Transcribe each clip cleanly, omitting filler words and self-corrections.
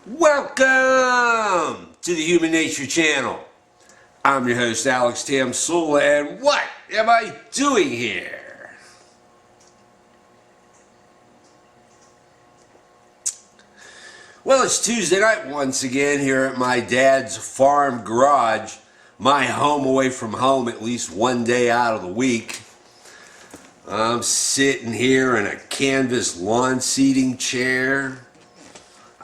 Welcome to the Human Nature Channel. I'm your host, Alex Tamsula, and what am I doing here? Well, it's Tuesday night once again here at my dad's farm garage, my home away from home at least one day out of the week. I'm sitting here in a canvas lawn seating chair.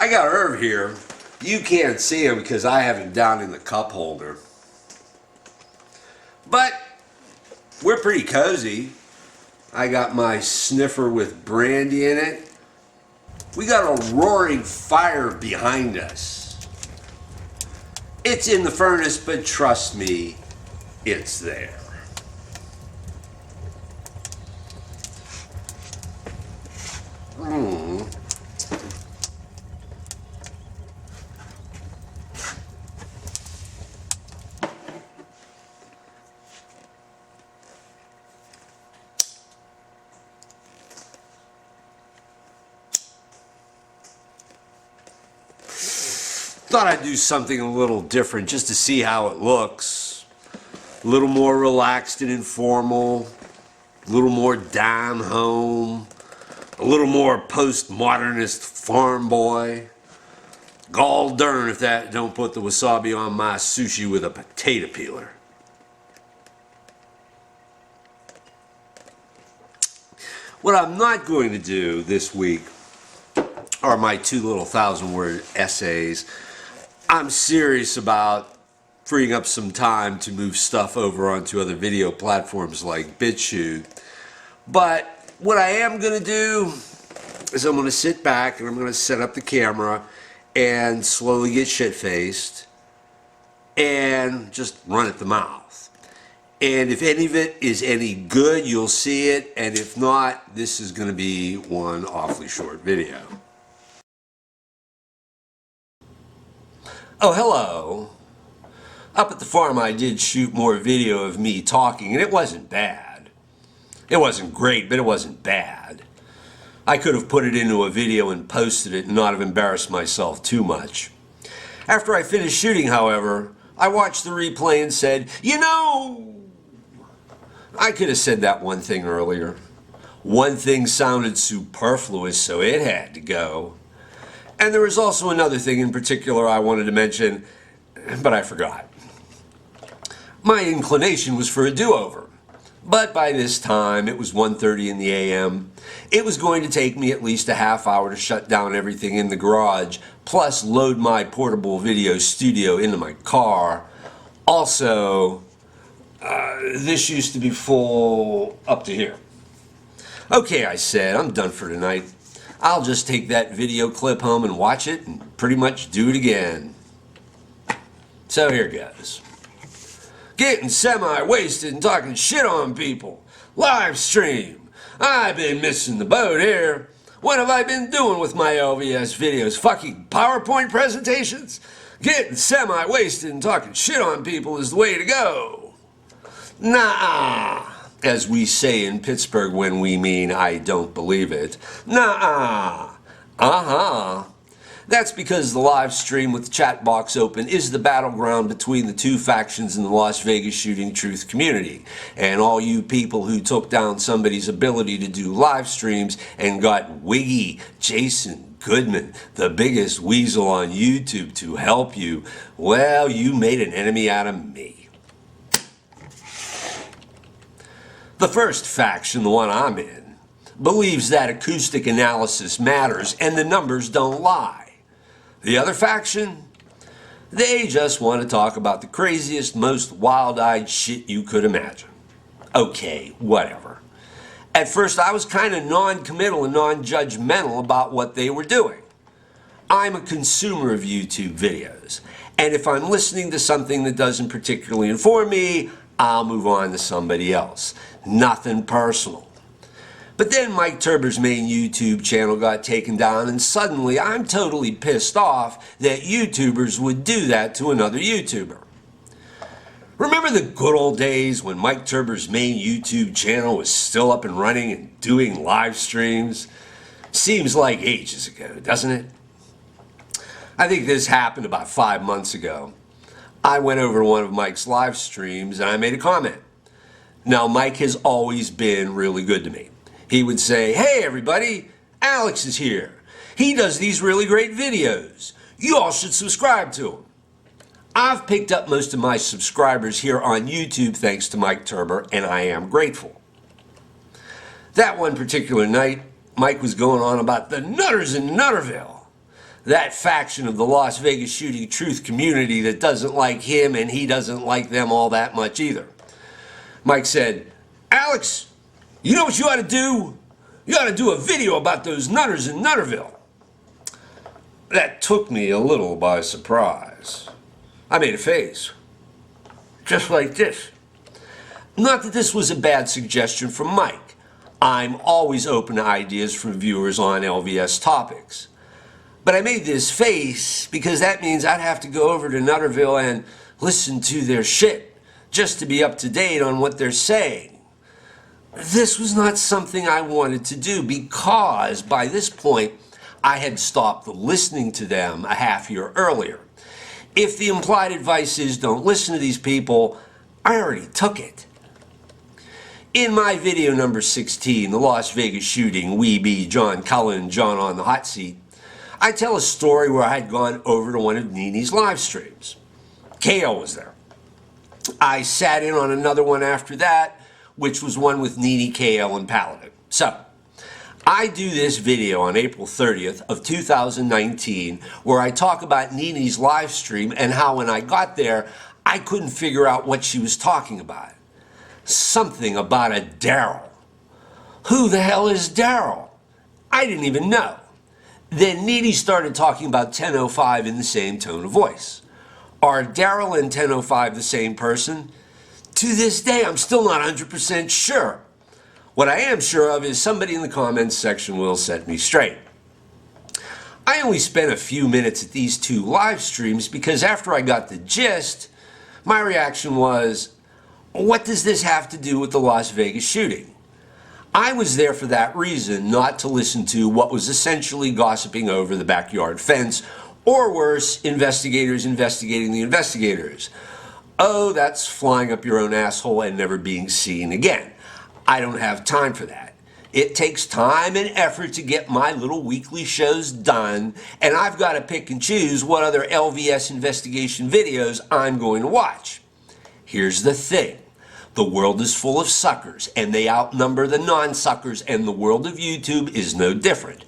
I got Irv here. You can't see him because I have him down in the cup holder. But we're pretty cozy. I got my sniffer with brandy in it. We got a roaring fire behind us. It's in the furnace, but trust me, it's there. Thought I'd do something a little different just to see how it looks. A little more relaxed and informal, a little more down home, a little more postmodernist farm boy. Gall darn if that don't put the wasabi on my sushi with a potato peeler. What I'm not going to do this week are my 2 little 1,000-word essays. I'm serious about freeing up some time to move stuff over onto other video platforms like BitChute. But what I am going to do is I'm going to sit back and I'm going to set up the camera and slowly get shit-faced and just run at the mouth. And if any of it is any good, you'll see it. And if not, this is going to be one awfully short video. Oh, hello. Up at the farm I did shoot more video of me talking, and it wasn't bad. It wasn't great, but it wasn't bad. I could have put it into a video and posted it and not have embarrassed myself too much. After I finished shooting, however, I watched the replay and said, you know, I could have said that one thing earlier. One thing sounded superfluous, so it had to go. And there was also another thing in particular I wanted to mention, but I forgot. My inclination was for a do-over, but by this time it was 1:30 in the a.m. It was going to take me at least a half hour to shut down everything in the garage, plus load my portable video studio into my car. Also, this used to be full up to here. Okay, I said, I'm done for tonight. I'll just take that video clip home and watch it and pretty much do it again. So here goes. Getting semi-wasted and talking shit on people. Live stream. I've been missing the boat here. What have I been doing with my LVS videos? Fucking PowerPoint presentations? Getting semi-wasted and talking shit on people is the way to go. Nah. As we say in Pittsburgh when we mean I don't believe it. Nah. Uh-huh. That's because the live stream with the chat box open is the battleground between the two factions in the Las Vegas shooting truth community. And all you people who took down somebody's ability to do live streams and got Wiggy, Jason Goodman, the biggest weasel on YouTube, to help you, well, you made an enemy out of me. The first faction, the one I'm in, believes that acoustic analysis matters and the numbers don't lie. The other faction, they just want to talk about the craziest, most wild-eyed shit you could imagine. Okay, whatever. At first, I was kind of non-committal and non-judgmental about what they were doing. I'm a consumer of YouTube videos, and if I'm listening to something that doesn't particularly inform me, I'll move on to somebody else. Nothing personal. But then Mike Turber's main YouTube channel got taken down, and suddenly I'm totally pissed off that YouTubers would do that to another YouTuber. Remember the good old days when Mike Turber's main YouTube channel was still up and running and doing live streams? Seems like ages ago, doesn't it? I think this happened about 5 months ago. I went over to one of Mike's live streams and I made a comment. Now, Mike has always been really good to me. He would say, "Hey everybody, Alex is here. He does these really great videos. You all should subscribe to him." I've picked up most of my subscribers here on YouTube thanks to Mike Turber, and I am grateful. That one particular night, Mike was going on about the Nutters in Nutterville, that faction of the Las Vegas shooting truth community that doesn't like him and he doesn't like them all that much either. Mike said, "Alex, you know what you ought to do? You ought to do a video about those Nutters in Nutterville." That took me a little by surprise. I made a face, just like this. Not that this was a bad suggestion from Mike. I'm always open to ideas from viewers on LVS topics. But I made this face because that means I'd have to go over to Nutterville and listen to their shit just to be up to date on what they're saying. This was not something I wanted to do because by this point I had stopped listening to them a half year earlier. If the implied advice is don't listen to these people, I already took it. In my video number 16, the Las Vegas shooting, We Be John Cullen, John on the Hot Seat, I tell a story where I had gone over to one of Nini's live streams. KO was there. I sat in on another one after that, which was one with Nini, KO, and Paladin. So, I do this video on April 30th of 2019 where I talk about Nini's live stream and how when I got there, I couldn't figure out what she was talking about. Something about a Daryl. Who the hell is Daryl? I didn't even know. Then Nini started talking about 1005 in the same tone of voice. Are Daryl and 1005 the same person? To this day, I'm still not 100% sure. What I am sure of is somebody in the comments section will set me straight. I only spent a few minutes at these two live streams because after I got the gist, my reaction was, what does this have to do with the Las Vegas shooting? I was there for that reason, not to listen to what was essentially gossiping over the backyard fence, or worse, investigators investigating the investigators. Oh, that's flying up your own asshole and never being seen again. I don't have time for that. It takes time and effort to get my little weekly shows done, and I've got to pick and choose what other LVS investigation videos I'm going to watch. Here's the thing. The world is full of suckers, and they outnumber the non-suckers, and the world of YouTube is no different.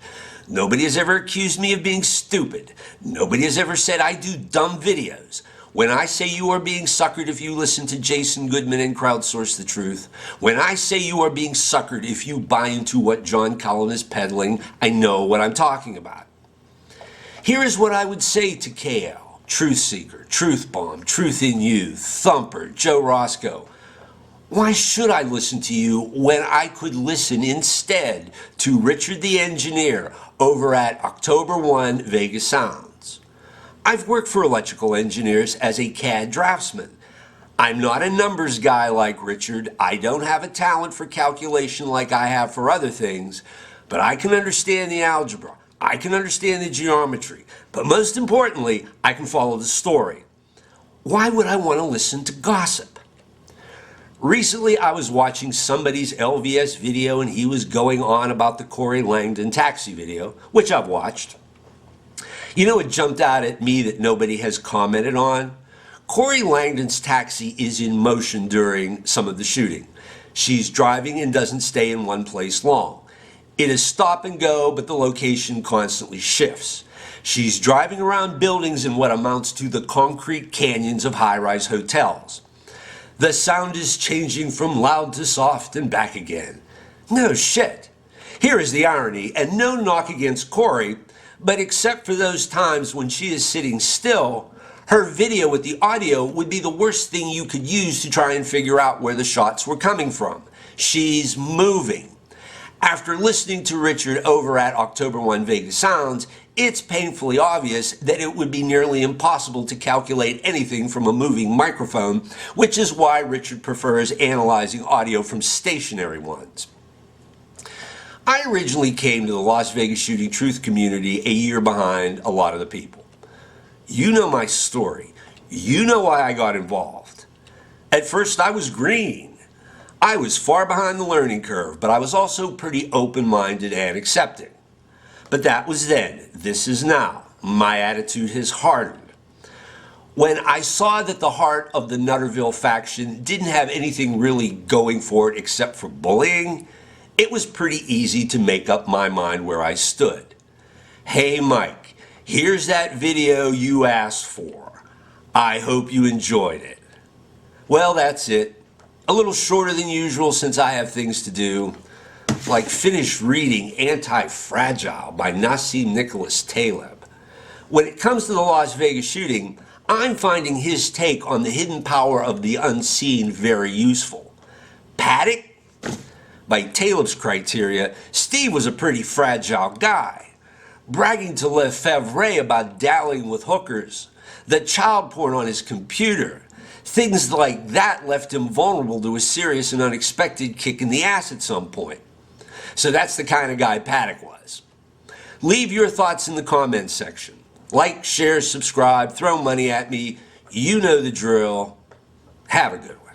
Nobody has ever accused me of being stupid. Nobody has ever said I do dumb videos. When I say you are being suckered if you listen to Jason Goodman and crowdsource the truth, when I say you are being suckered if you buy into what John Cullen is peddling, I know what I'm talking about. Here is what I would say to KL, Truth Seeker, Truth Bomb, Truth in You, Thumper, Joe Roscoe. Why should I listen to you when I could listen instead to Richard the Engineer over at October 1 Vegas Sounds? I've worked for electrical engineers as a CAD draftsman. I'm not a numbers guy like Richard. I don't have a talent for calculation like I have for other things, but I can understand the algebra. I can understand the geometry. But most importantly, I can follow the story. Why would I want to listen to gossip? Recently, I was watching somebody's LVS video and he was going on about the Cori Langdon taxi video, which I've watched. You know what jumped out at me that nobody has commented on? Cori Langdon's taxi is in motion during some of the shooting. She's driving and doesn't stay in one place long. It is stop and go, but the location constantly shifts. She's driving around buildings in what amounts to the concrete canyons of high-rise hotels. The sound is changing from loud to soft and back again. No shit. Here is the irony, and no knock against Cori, but except for those times when she is sitting still, her video with the audio would be the worst thing you could use to try and figure out where the shots were coming from. She's moving. After listening to Richard over at October 1 Vegas Sounds, it's painfully obvious that it would be nearly impossible to calculate anything from a moving microphone, which is why Richard prefers analyzing audio from stationary ones. I originally came to the Las Vegas shooting truth community a year behind a lot of the people. You know my story. You know why I got involved. At first I was green. I was far behind the learning curve, but I was also pretty open-minded and accepting. But that was then. This is now. My attitude has hardened. When I saw that the heart of the Nutterville faction didn't have anything really going for it except for bullying, it was pretty easy to make up my mind where I stood. Hey Mike, here's that video you asked for. I hope you enjoyed it. Well, that's it. A little shorter than usual since I have things to do, like finish reading Anti-Fragile by Nassim Nicholas Taleb. When it comes to the Las Vegas shooting, I'm finding his take on the hidden power of the unseen very useful. Paddock? By Taleb's criteria, Steve was a pretty fragile guy. Bragging to Lefebvre about dallying with hookers, the child porn on his computer, things like that left him vulnerable to a serious and unexpected kick in the ass at some point. So that's the kind of guy Paddock was. Leave your thoughts in the comments section. Like, share, subscribe, throw money at me. You know the drill. Have a good one.